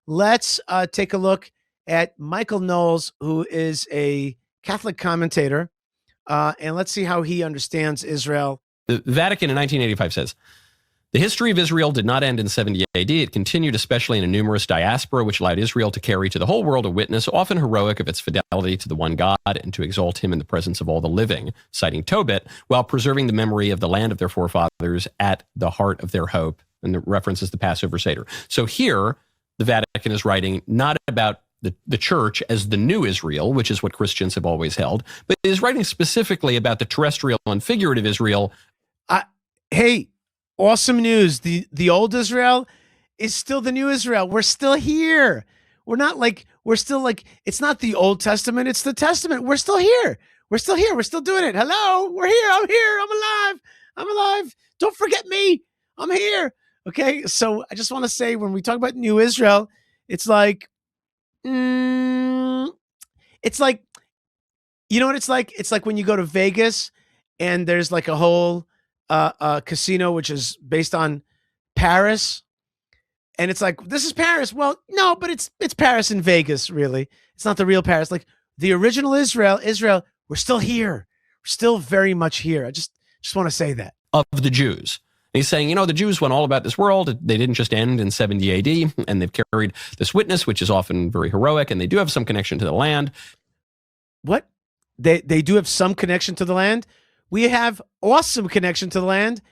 let's take a look at Michael Knowles, who is a Catholic commentator, and let's see how he understands Israel. The Vatican in 1985 says, the history of Israel did not end in 70 AD. It continued, especially in a numerous diaspora, which allowed Israel to carry to the whole world a witness, often heroic, of its fidelity to the one God and to exalt him in the presence of all the living, citing Tobit, while preserving the memory of the land of their forefathers at the heart of their hope. And the reference is the Passover Seder. So here, the Vatican is writing not about the church as the new Israel, which is what Christians have always held, but is writing specifically about the terrestrial and figurative Israel. Hey, awesome news. The old Israel is still the new Israel. We're still here. We're still like, it's not the Old Testament, it's the Testament. We're still here. We're still here. We're still doing it. Hello, we're here. I'm here. I'm alive. I'm alive. Don't forget me. I'm here. Okay. So I just want to say, when we talk about new Israel, it's like, you know what it's like? It's like when you go to Vegas and there's like a whole casino which is based on Paris, and it's like, this is Paris. Well, no, but it's Paris in Vegas. Really, it's not the real Paris. Like the original Israel. We're still here. We're still very much here. I just want to say that. Of the Jews. He's saying, the Jews went all about this world. They didn't just end in 70 AD, and they've carried this witness, which is often very heroic, and they do have some connection to the land. What? They do have some connection to the land? We have awesome connection to the land,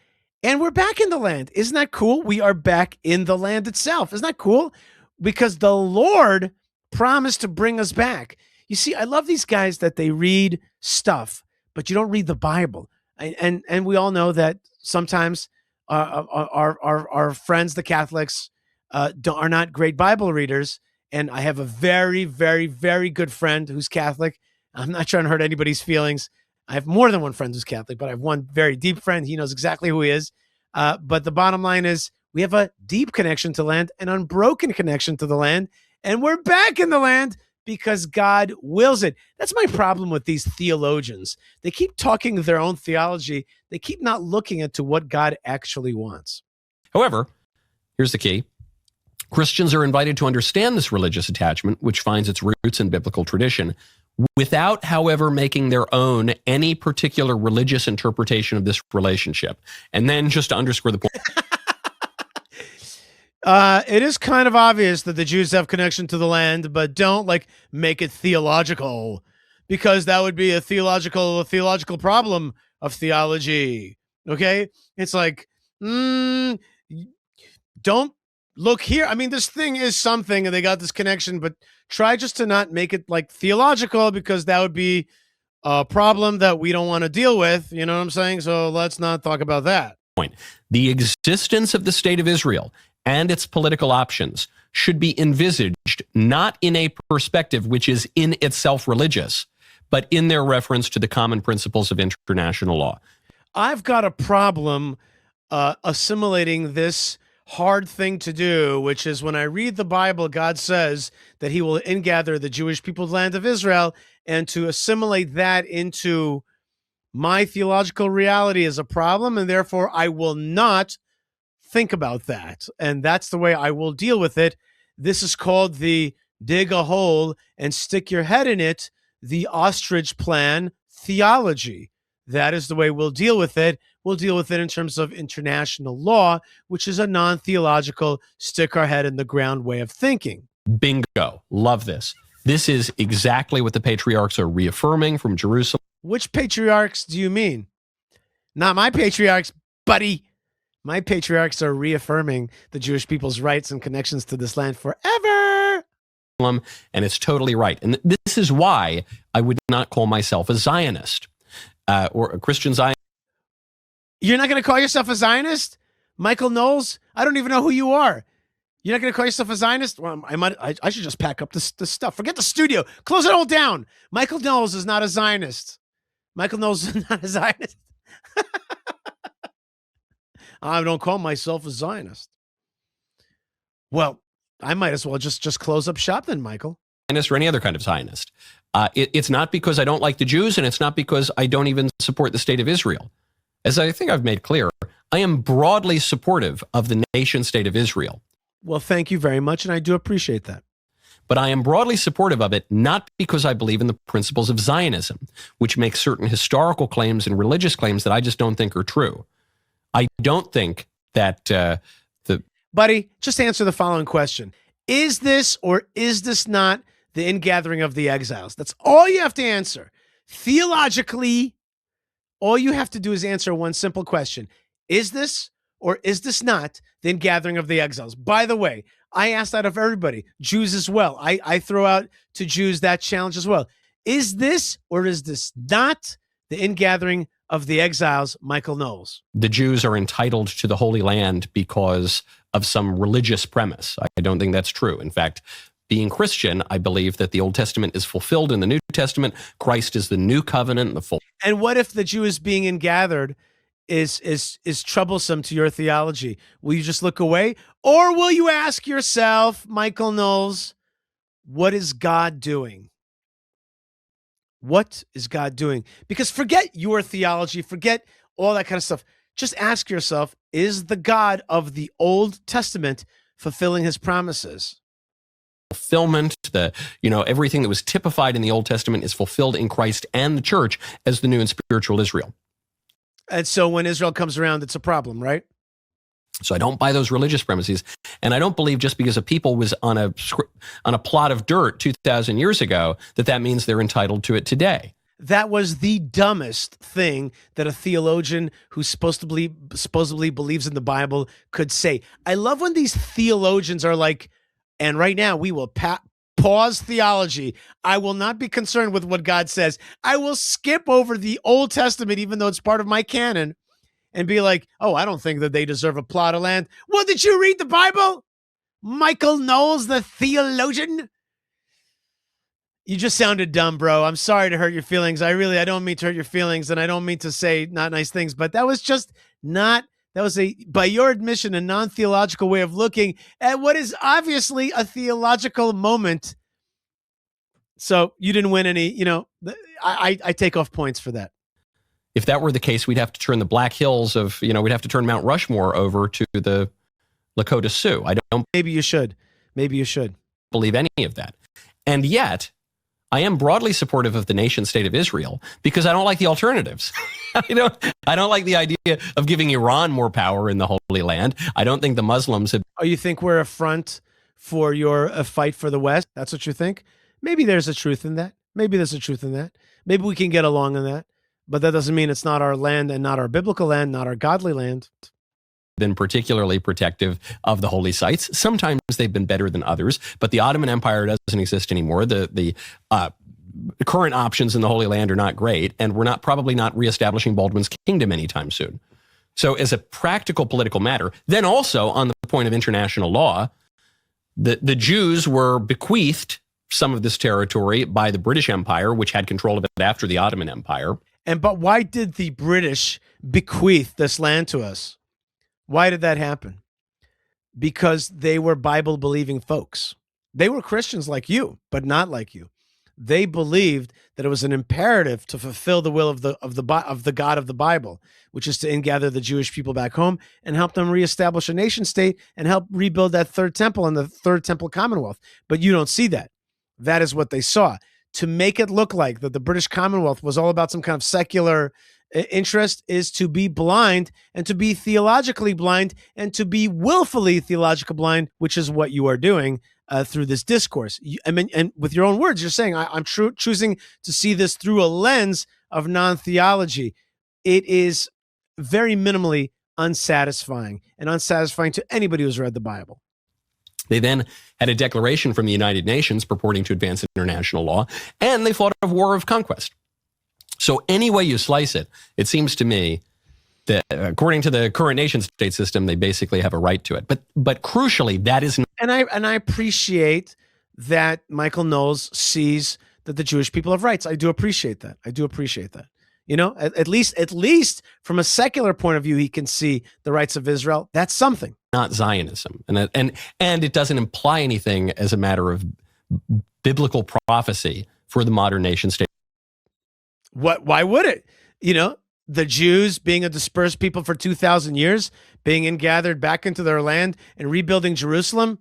and we're back in the land. Isn't that cool? We are back in the land itself. Isn't that cool? Because the Lord promised to bring us back. You see, I love these guys that they read stuff, but you don't read the Bible. And we all know that sometimes our friends, the Catholics, are not great Bible readers. And I have a very, very, very good friend who's Catholic. I'm not trying to hurt anybody's feelings. I have more than one friend who's Catholic, but I have one very deep friend. He knows exactly who he is. But the bottom line is, we have a deep connection to land, an unbroken connection to the land, and we're back in the land because God wills it. That's my problem with these theologians. They keep talking their own theology. They keep not looking into what God actually wants. However, here's the key. Christians are invited to understand this religious attachment, which finds its roots in biblical tradition, without, however, making their own any particular religious interpretation of this relationship. And then, just to underscore the point, it is kind of obvious that the Jews have connection to the land, but don't make it theological, because that would be a theological problem of theology. Okay. It's like, don't look here. I mean, this thing is something and they got this connection, but try just to not make it theological, because that would be a problem that we don't want to deal with. You know what I'm saying? So let's not talk about that. The existence of the state of Israel and its political options should be envisaged not in a perspective which is in itself religious, but in their reference to the common principles of international law. I've got a problem assimilating this hard thing to do, which is, when I read the Bible, God says that he will ingather the Jewish people's land of Israel, and to assimilate that into my theological reality is a problem, and therefore I will not think about that. And that's the way I will deal with it. This is called the dig a hole and stick your head in it, the ostrich plan theology. That is the way we'll deal with it. We'll deal with it in terms of international law, which is a non-theological, stick our head in the ground way of thinking. Bingo. Love this. This is exactly what the patriarchs are reaffirming from Jerusalem. Which patriarchs do you mean? Not my patriarchs, buddy. My patriarchs are reaffirming the Jewish people's rights and connections to this land forever. And it's totally right. And this is why I would not call myself a Zionist or a Christian Zionist. You're not going to call yourself a Zionist? Michael Knowles? I don't even know who you are. You're not going to call yourself a Zionist? Well, I should just pack up this stuff. Forget the studio. Close it all down. Michael Knowles is not a Zionist. Michael Knowles is not a Zionist. I don't call myself a Zionist. Well, I might as well just close up shop then, Michael. Zionist or any other kind of Zionist. It's not because I don't like the Jews, and it's not because I don't even support the state of Israel. As I think I've made clear, I am broadly supportive of the nation state of Israel. Well, thank you very much, and I do appreciate that. But I am broadly supportive of it, not because I believe in the principles of Zionism, which makes certain historical claims and religious claims that I just don't think are true. I don't think that Buddy, just answer the following question. Is this or is this not the ingathering of the exiles? That's all you have to answer. Theologically, all you have to do is answer one simple question. Is this or is this not the ingathering of the exiles? By the way, I asked that of everybody, Jews as well. I throw out to Jews that challenge as well. Is this or is this not the ingathering of the exiles, Michael Knowles? the Jews are entitled to the Holy Land because of some religious premise. I don't think that's true. In fact, being Christian, I believe that the Old Testament is fulfilled in the New Testament. Christ is the new covenant, the full. And what if the Jew is being ingathered is troublesome to your theology? Will you just look away? Or will you ask yourself, Michael Knowles, what is God doing? What is God doing? Because forget your theology, forget all that kind of stuff. Just ask yourself, is the God of the Old Testament fulfilling his promises? Fulfillment, everything that was typified in the Old Testament is fulfilled in Christ and the church as the new and spiritual Israel. And so when Israel comes around, it's a problem, right? So I don't buy those religious premises, and I don't believe just because a people was on a plot of dirt 2,000 years ago that means they're entitled to it today. That was the dumbest thing that a theologian who supposedly believes in the Bible could say. I love when these theologians are like, and right now we will pause theology. I will not be concerned with what God says. I will skip over the Old Testament, even though it's part of my canon, and be like, oh, I don't think that they deserve a plot of land. Well, did you read the Bible? Michael Knowles, the theologian? You just sounded dumb, bro. I'm sorry to hurt your feelings. I don't mean to hurt your feelings, and I don't mean to say not nice things, but that was just not, that was by your admission, a non-theological way of looking at what is obviously a theological moment. So you didn't win any, I take off points for that. If that were the case, we'd have to turn the Black Hills we'd have to turn Mount Rushmore over to the Lakota Sioux. I don't Maybe you should believe any of that. And yet, I am broadly supportive of the nation state of Israel because I don't like the alternatives. I don't like the idea of giving Iran more power in the Holy Land. I don't think the Muslims have. Oh, you think we're a front for your fight for the West? That's what you think? Maybe there's a truth in that. Maybe we can get along on that. But that doesn't mean it's not our land and not our biblical land, not our godly land. Been particularly protective of the holy sites. Sometimes they've been better than others, but the Ottoman Empire doesn't exist anymore. The current options in the Holy Land are not great, and we're probably not reestablishing Baldwin's kingdom anytime soon. So as a practical political matter, then also on the point of international law, the Jews were bequeathed some of this territory by the British Empire, which had control of it after the Ottoman Empire. But why did the British bequeath this land to us? Why did that happen? Because they were Bible-believing folks. They were Christians like you, but not like you. They believed that it was an imperative to fulfill the will of the God of the Bible, which is to ingather the Jewish people back home and help them reestablish a nation state and help rebuild that third temple and the third temple commonwealth. But you don't see that. That is what they saw. To make it look like that the British Commonwealth was all about some kind of secular interest is to be blind and to be theologically blind and to be willfully theological blind, which is what you are doing through this discourse. And with your own words, you're saying, I'm choosing to see this through a lens of non-theology. It is very minimally unsatisfying to anybody who's read the Bible. They then had a declaration from the United Nations purporting to advance international law, and they fought a war of conquest. So any way you slice it, it seems to me that according to the current nation-state system, they basically have a right to it. But crucially, that is not. And I appreciate that Michael Knowles sees that the Jewish people have rights. I do appreciate that. At least from a secular point of view, he can see the rights of Israel. That's something. Not Zionism, and it doesn't imply anything as a matter of biblical prophecy for the modern nation state. Why would it? the Jews being a dispersed people for 2,000 years, being gathered back into their land and rebuilding Jerusalem.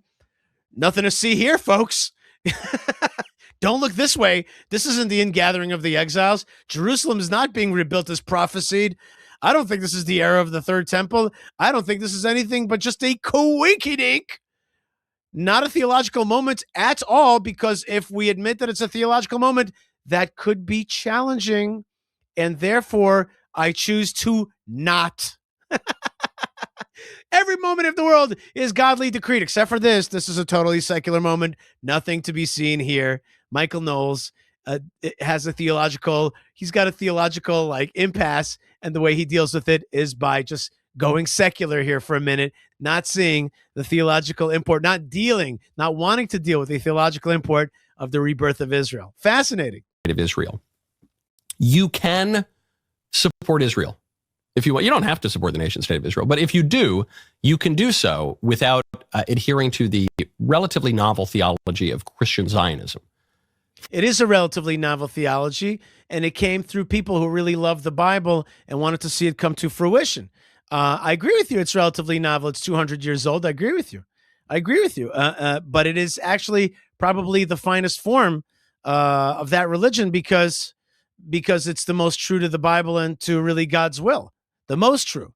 Nothing to see here, folks. Don't look this way. This isn't the ingathering of the exiles. Jerusalem is not being rebuilt as prophesied. I don't think this is the era of the third temple. I don't think this is anything but just a coinkydink, not a theological moment at all, because if we admit that it's a theological moment, that could be challenging. And therefore, I choose to not. Every moment of the world is godly decreed, except for this. This is a totally secular moment. Nothing to be seen here. Michael Knowles has a theological, he's got a theological like impasse, and the way he deals with it is by just going secular here for a minute, not seeing the theological import, not wanting to deal with the theological import of the rebirth of Israel. Fascinating. Of Israel. You can support Israel if you want. You don't have to support the nation state of Israel, but if you do, you can do so without adhering to the relatively novel theology of Christian Zionism. It is a relatively novel theology, and it came through people who really loved the Bible and wanted to see it come to fruition. I agree with you. It's relatively novel. It's 200 years old. I agree with you. But it is actually probably the finest form of that religion because it's the most true to the Bible and to really God's will. The most true.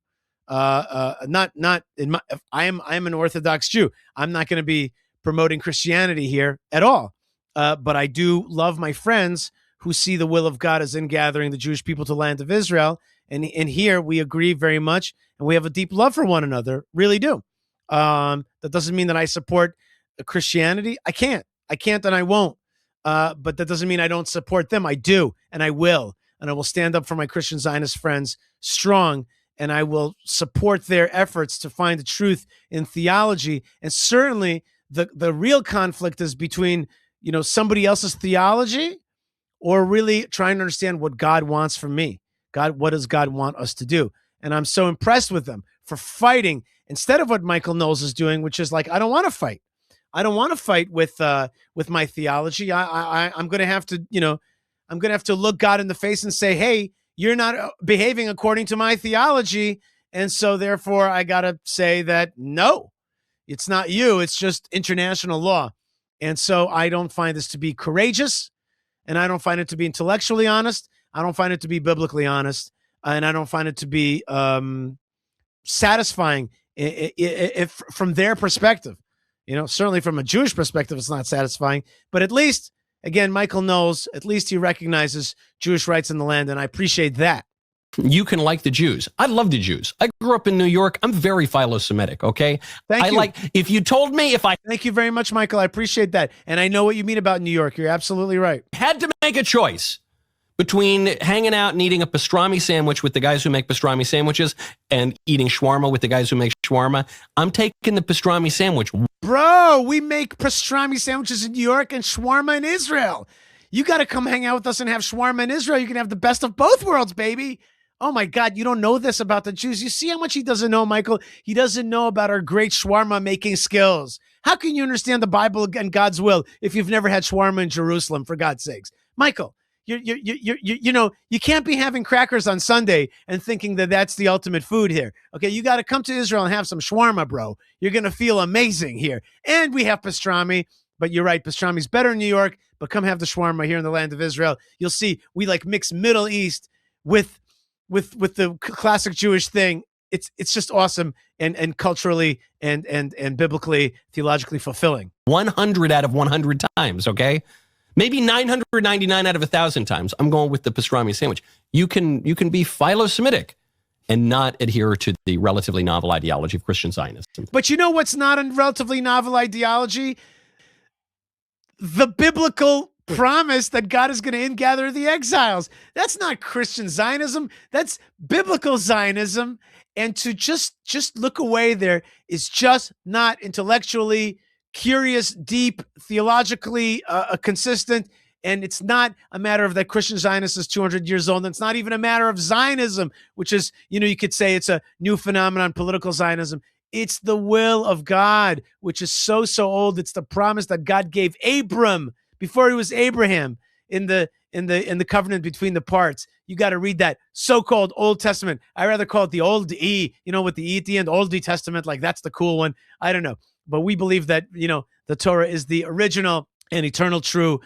Not in my. I'm an Orthodox Jew. I'm not going to be promoting Christianity here at all. But I do love my friends who see the will of God as in gathering the Jewish people to the land of Israel. And here we agree very much, and we have a deep love for one another, really do. That doesn't mean that I support Christianity. I can't, and I won't. But that doesn't mean I don't support them. I do, and I will. And I will stand up for my Christian Zionist friends strong, and I will support their efforts to find the truth in theology. And certainly the real conflict is between somebody else's theology or really trying to understand what God wants from me. God, what does God want us to do? And I'm so impressed with them for fighting instead of what Michael Knowles is doing, which is like, I don't want to fight. I don't want to fight with my theology. I'm going to have to, I'm going to have to look God in the face and say, hey, you're not behaving according to my theology. And so therefore I got to say that, no, it's not you. It's just international law. And so I don't find this to be courageous, and I don't find it to be intellectually honest. I don't find it to be biblically honest, and I don't find it to be satisfying if from their perspective. Certainly from a Jewish perspective, it's not satisfying. But at least, again, Michael Knowles, at least he recognizes Jewish rights in the land, and I appreciate that. You can like the Jews. I love the Jews. I grew up in New York. I'm very philo-Semitic, okay? Thank you. If you told me Thank you very much, Michael. I appreciate that. And I know what you mean about New York. You're absolutely right. Had to make a choice between hanging out and eating a pastrami sandwich with the guys who make pastrami sandwiches and eating shawarma with the guys who make shawarma, I'm taking the pastrami sandwich. Bro, we make pastrami sandwiches in New York and shawarma in Israel. You got to come hang out with us and have shawarma in Israel. You can have the best of both worlds, baby. Oh my God, you don't know this about the Jews. You see how much he doesn't know, Michael? He doesn't know about our great shawarma making skills. How can you understand the Bible and God's will if you've never had shawarma in Jerusalem, for God's sakes? Michael, you can't be having crackers on Sunday and thinking that that's the ultimate food here. Okay, you got to come to Israel and have some shawarma, bro. You're going to feel amazing here. And we have pastrami, but you're right, pastrami's better in New York, but come have the shawarma here in the land of Israel. You'll see we like mix Middle East with the classic Jewish thing. It's just awesome and culturally and biblically, theologically fulfilling. 100 out of 100 times, okay? Maybe 999 out of 1,000 times. I'm going with the pastrami sandwich. You can be philo-Semitic and not adhere to the relatively novel ideology of Christian Zionism. But you know what's not a relatively novel ideology? The biblical promise that God is going to ingather the exiles. That's not Christian Zionism. That's biblical Zionism. And to just look away there is just not intellectually curious, deep, theologically consistent. And it's not a matter of that Christian Zionist is 200 years old. And it's not even a matter of Zionism, which is, you could say it's a new phenomenon, political Zionism. It's the will of God, which is so old. It's the promise that God gave Abram before he was Abraham. in the covenant between the parts. You got to read that so-called Old Testament. I rather call it the Old E, with the E at the end, Old Testament. Like, that's the cool one. I don't know. But we believe that, the Torah is the original and eternal true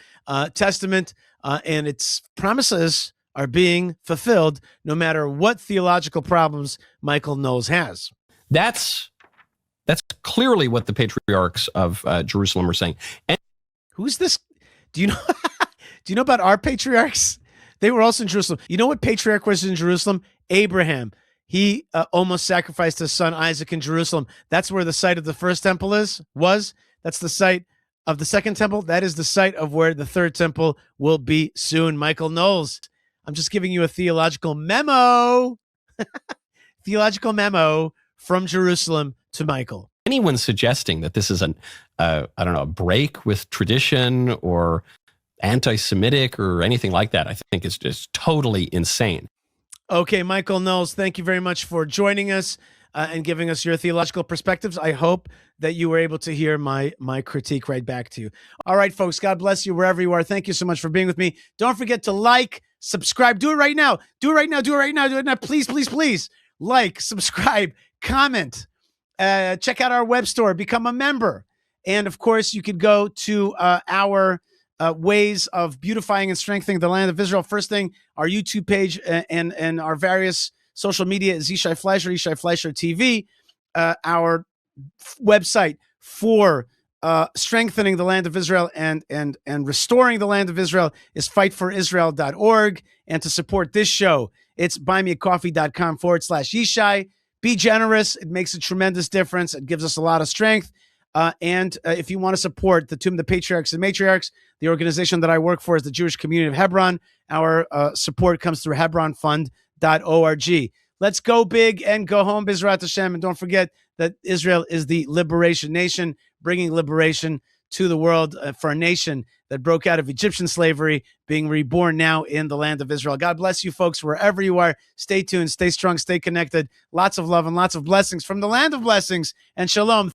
testament, and its promises are being fulfilled no matter what theological problems Michael Knowles has. That's clearly what the patriarchs of Jerusalem are saying. And who's this? Do you know? Do you know about our patriarchs? They were also in Jerusalem. You know what patriarch was in Jerusalem? Abraham. He almost sacrificed his son Isaac in Jerusalem. That's where the site of the first temple was. That's the site of the second temple. That is the site of where the third temple will be soon. Michael Knowles. I'm just giving you a theological memo. Theological memo from Jerusalem to Michael. Anyone suggesting that this is a break with tradition or anti-Semitic or anything like that, I think is just totally insane. Okay, Michael Knowles, thank you very much for joining us and giving us your theological perspectives. I hope that you were able to hear my critique right back to you. All right, folks, God bless you wherever you are. Thank you so much for being with me. Don't forget to like, subscribe. Do it right now. Do it right now. Do it right now. Do it now. Please, please, please. Like, subscribe, comment. Check out our web store. Become a member. And, of course, you could go to our ways of beautifying and strengthening the land of Israel. First thing, our YouTube page and our various social media is Yishai Fleischer TV. Our website for strengthening the land of Israel and restoring the land of Israel is fightforisrael.org. And to support this show, it's buymeacoffee.com/Yishai. Be generous. It makes a tremendous difference. It gives us a lot of strength. And if you want to support the Tomb of the Patriarchs and Matriarchs, the organization that I work for is the Jewish Community of Hebron. Our support comes through hebronfund.org. Let's go big and go home, B'ezrat Hashem. And don't forget that Israel is the liberation nation, bringing liberation to the world for a nation that broke out of Egyptian slavery, being reborn now in the land of Israel. God bless you, folks, wherever you are. Stay tuned, stay strong, stay connected. Lots of love and lots of blessings from the land of blessings. And shalom.